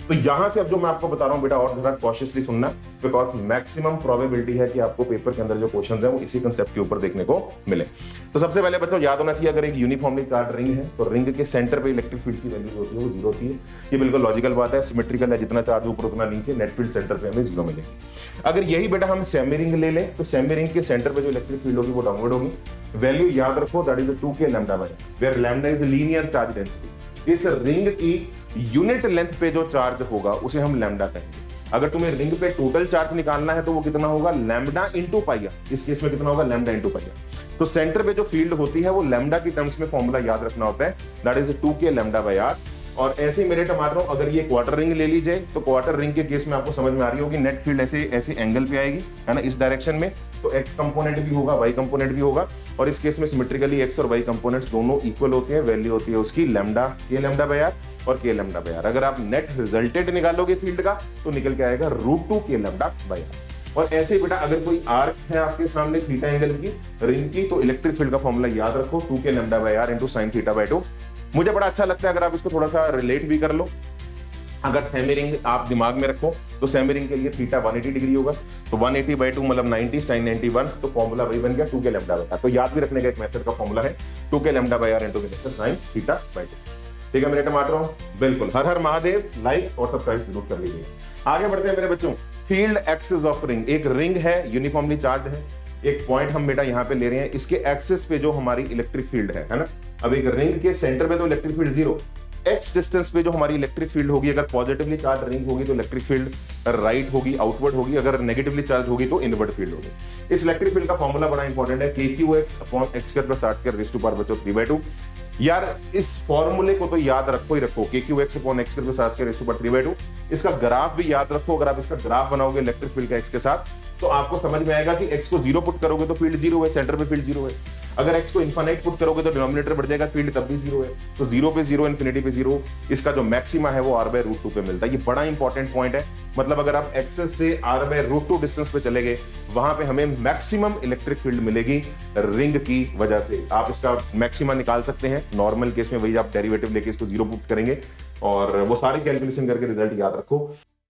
तो यहां से अब जो मैं आपको बता रहा हूं बेटा और जरा कॉशियसली सुनना, बिकॉज मैक्सिमम प्रोबेबिलिटी है कि आपको पेपर के अंदर जो क्वेश्चंस है वो इसी कंसेप्ट के ऊपर देखने को मिले। तो सबसे पहले बच्चों याद होना चाहिए, अगर एक यूनिफॉर्मली चार्ज रिंग है तो रिंग के सेंटर पे इलेक्ट्रिक फील्ड की वैल्यू होती है वो 0 होती है। ये बिल्कुल लॉजिकल बात है, सिमेट्रिकल है, जितना चार्ज ऊपर उतना नीचे, नेट फील्ड सेंटर पे हमें 0 मिलेगी। अगर यही बेटा हम सेमी रिंग ले लें तो सेमी रिंग के सेंटर पे जो इलेक्ट्रिक फील्ड होगी वो डाउनवर्ड होगी। वैल्यू याद रखो, that is 2k lambda by, where lambda is linear charge density. इस रिंग की यूनिट लेंथ पे जो चार्ज होगा उसे हम लैम्डा कहेंगे। अगर तुम्हें रिंग पे टोटल चार्ज निकालना है तो वो कितना होगा, लैम्डा इंटू पाई। इस केस में कितना होगा, लैम्डा इंटू पाई। तो सेंटर पे जो फील्ड होती है वो लैम्डा की टर्म्स में फॉर्मूला याद रखना होता है, that is 2k lambda by r. और ऐसे ही मेरे टमाटरों अगर ये क्वार्टर रिंग ले लीजिए तो क्वार्टर रिंग के केस में आपको समझ में आ रही होगी, नेट फील्ड ऐसे ऐसे एंगल पे आएगी, है ना, इस डायरेक्शन में। तो x कंपोनेंट भी होगा, y कंपोनेंट भी होगा, और इस केस में सिमेट्रिकली x और y कंपोनेंट्स दोनों इक्वल होते हैं। वैल्यू होती है उसकी lambda, k lambda by r और k लैम्डा बाय आर। अगर आप नेट रिजल्टेंट निकालोगे फील्ड का तो निकल के आएगा √2 k लैम्डा बाय आर। और ऐसे बेटा अगर कोई आर्क है आपके सामने थीटा एंगल की रिंग की, तो इलेक्ट्रिक फील्ड का फॉर्मूला याद रखो, 2k lambda by r into sine theta by 2। मुझे बड़ा अच्छा लगता है अगर आप इसको थोड़ा सा रिलेट भी कर लो। अगर सेमी रिंग आप दिमाग में रखो तो सेमी रिंग के लिए थीटा 180 डिग्री होगा, तो 180 बाय 2 मतलब 90 sin 91, तो फॉर्मूला वही बन गया 2k लैम्डा बाय आर। तो याद भी रखने का एक मेथड का फॉर्मूला है 2k lambda by r into sin theta by 2। ठीक है मेरे टमाटरों, बिल्कुल। हर हर महादेव, लाइक और सब्सक्राइब जरूर कर लीजिए। आगे बढ़ते हैं मेरे बच्चों। फील्ड एक्सिस ऑफ रिंग, एक रिंग है यूनिफॉर्मली चार्ज है, एक पॉइंट हम बेटा यहाँ पे ले रहे हैं, इसके एक्सिस पे जो हमारी इलेक्ट्रिक फील्ड है ना। अब एक रिंग के सेंटर पे तो इलेक्ट्रिक फील्ड 0, x डिस्टेंस पे जो हमारी इलेक्ट्रिक फील्ड होगी, अगर पॉजिटिवली चार्ज रिंग होगी तो इलेक्ट्रिक फील्ड राइट होगी, आउटवर्ड होगी, अगर नेगेटिवली चार्ज होगी तो इनवर्ड फील्ड होगी। इस इलेक्ट्रिक फील्ड का फॉर्मूला बड़ा इंपॉर्टेंट है, kqx upon x² + r² raised to power बचो 3/2। यार इस फॉर्मूले को तो याद रखो ही रखो, kqx upon x² + r² raised to power 3/2। इसका ग्राफ भी याद रखो, अगर आप इसका ग्राफ बनाओगे इलेक्ट्रिक फील्ड का x के साथ तो आपको समझ में आएगा कि x को 0 पुट करोगे तो फील्ड 0 है, सेंटर पे फील्ड 0 है। अगर x को इनफाइनाइट पुट करोगे तो डिनोमिनेटर बढ़ जाएगा, फील्ड तब भी 0 है। तो 0 पे 0, इन्फिनिटी पे 0, इसका जो मैक्सिमा है वो r/√2 पे मिलता है। ये बड़ा इंपॉर्टेंट पॉइंट है, मतलब अगर आप एक्सेस से r/√2 डिस्टेंस पे चले गए, वहां पे हमें मैक्सिमम इलेक्ट्रिक फील्ड मिलेगी रिंग की वजह से। आप इसका मैक्सिमा निकाल सकते हैं, नॉर्मल केस में वही आप डेरिवेटिव लेके इसको 0 पुट करेंगे और वो सारी कैलकुलेशन करके रिजल्ट याद रखो।